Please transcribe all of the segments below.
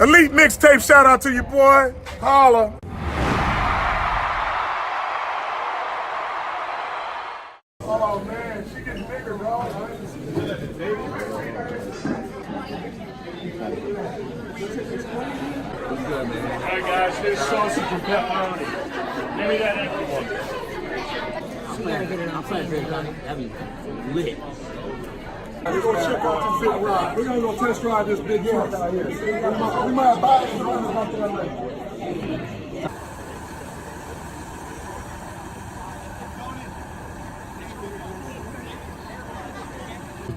Elite mixtape, shout out to you, boy. Holla. Oh man, she getting bigger, dog. Alright guys, here's sausage and pepperoni. Give me that extra one. I'm gonna get it outside here, honey. That'd be lit. We're gonna check out this big ride. We're gonna go test drive this big truck out here. We might buy it and run it out there later.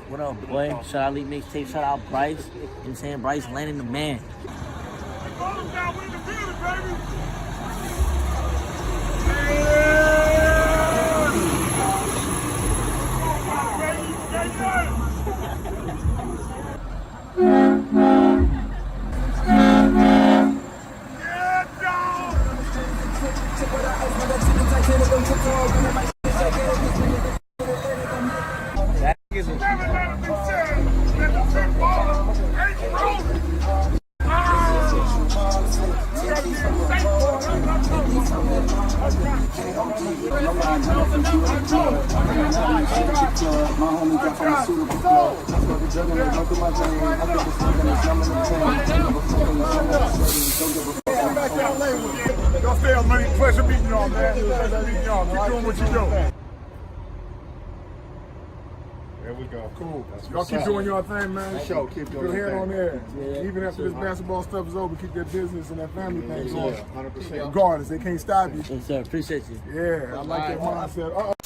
What up, boy? Shout out Elite Mixtape. Shout out Bryce. You know what I'm saying? Bryce landing the man. Y'all stay up, money. Pleasure meeting y'all, man. Pleasure meeting y'all. Keep doing what you do. There we go. Cool. Y'all keep doing your thing, man. Show, keep doing your your head thing. on there. Yeah. Even after this basketball stuff is over, keep that business and that family thing going. 100%. Regardless, they can't stop you. Yes, sir. Appreciate you. Yeah, I like that mindset.